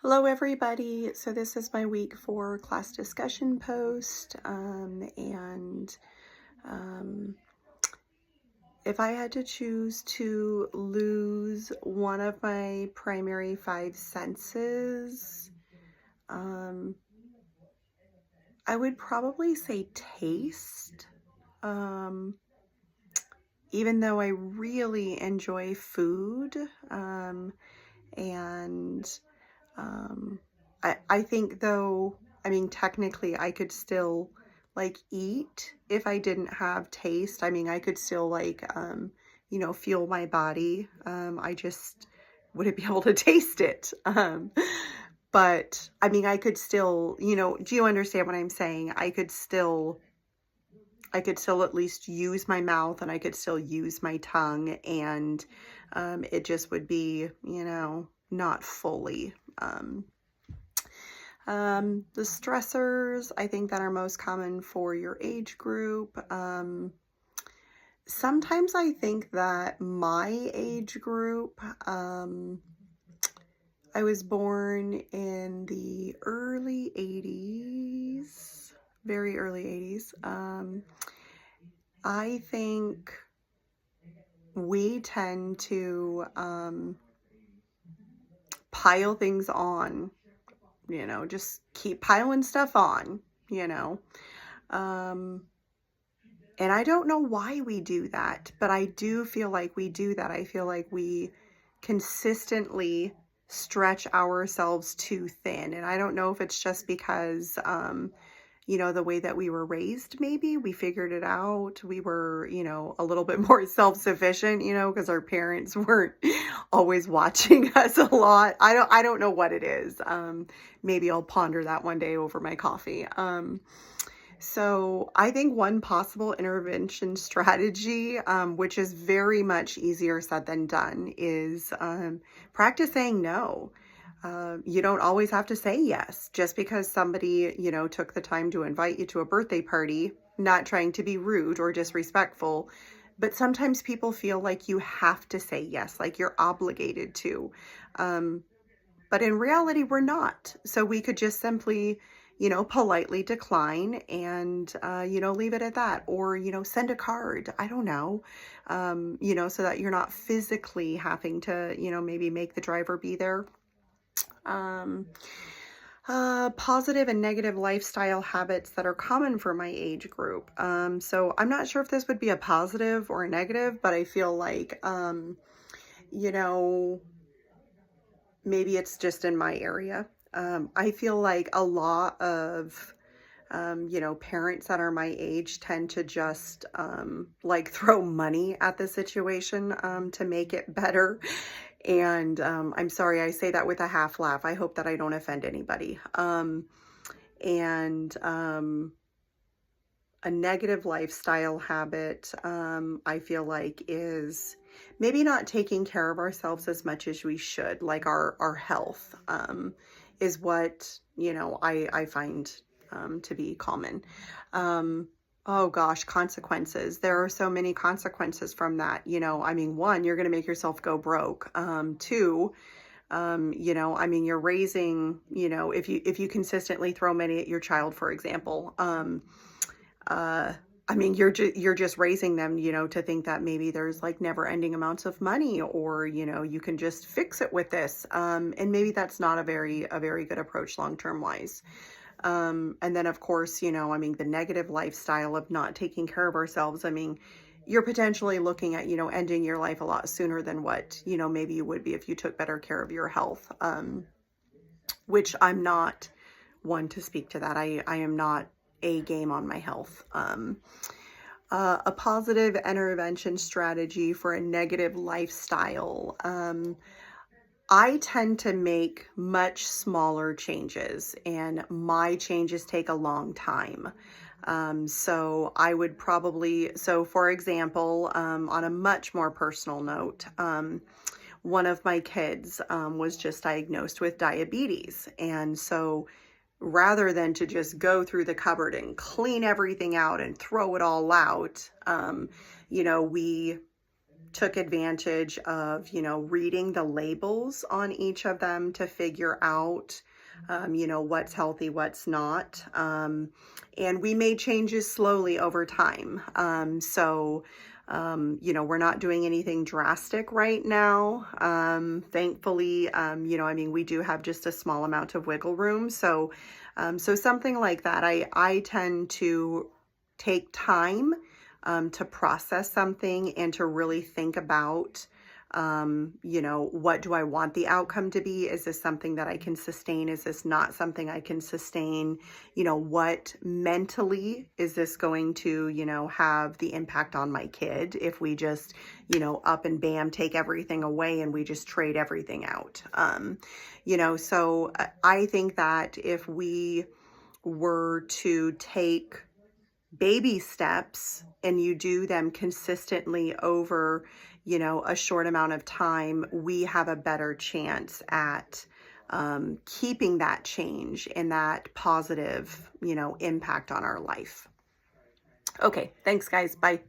Hello everybody. So this is my week 4 class discussion post, if I had to choose to lose one of my primary 5 senses, I would probably say taste. Even though I really enjoy food, and I think though, technically I could still like eat if I didn't have taste. I could still feel my body. I just wouldn't be able to taste it. But I could still, do you understand what I'm saying? I could still at least use my mouth and I could still use my tongue, and it just would be, not fully. The stressors, I think, that are most common for your age group. Sometimes I think that my age group, I was born in the early 80s, very early 80s. I think we tend to pile things on, just keep piling stuff on, and I don't know why we do that, but I do feel like we do that. I feel like we consistently stretch ourselves too thin, and I don't know if it's just because the way that we were raised. Maybe we figured it out. We were, a little bit more self-sufficient, because our parents weren't always watching us a lot. I don't know what it is. Maybe I'll ponder that one day over my coffee. So I think one possible intervention strategy, which is very much easier said than done, is practice saying no. You don't always have to say yes just because somebody, took the time to invite you to a birthday party, not trying to be rude or disrespectful. But sometimes people feel like you have to say yes, like you're obligated to. But in reality, we're not. So we could just simply, politely decline and, leave it at that. Or, send a card. I don't know, so that you're not physically having to, maybe make the driver be there. Positive and negative lifestyle habits that are common for my age group. So I'm not sure if this would be a positive or a negative, but I feel like, maybe it's just in my area. I feel like a lot of, parents that are my age tend to just throw money at the situation to make it better. And I'm sorry, I say that with a half laugh. I hope that I don't offend anybody. And a negative lifestyle habit, I feel like, is maybe not taking care of ourselves as much as we should. Like our health is what, I find to be common. Oh gosh, consequences. There are so many consequences from that. One, you're going to make yourself go broke. Two, you're raising, if you consistently throw money at your child, for example, you're just raising them, to think that maybe there's like never ending amounts of money, or, you can just fix it with this. And maybe that's not a very good approach long-term wise. And then of course, the negative lifestyle of not taking care of ourselves. You're potentially looking at, ending your life a lot sooner than what, maybe you would be if you took better care of your health. Which I'm not one to speak to that. I am not a game on my health. A positive intervention strategy for a negative lifestyle. I tend to make much smaller changes, and my changes take a long time. So I would probably, for example, on a much more personal note, one of my kids was just diagnosed with diabetes. And so rather than to just go through the cupboard and clean everything out and throw it all out, we took advantage of, reading the labels on each of them to figure out, what's healthy, what's not. And we made changes slowly over time. We're not doing anything drastic right now. Thankfully, we do have just a small amount of wiggle room. So something like that, I tend to take time to process something and to really think about, what do I want the outcome to be? Is this something that I can sustain? Is this not something I can sustain? What mentally is this going to, have the impact on my kid if we just, up and bam, take everything away and we just trade everything out? So I think that if we were to take baby steps and you do them consistently over, a short amount of time, we have a better chance at keeping that change and that positive, impact on our life. Okay, thanks guys. Bye.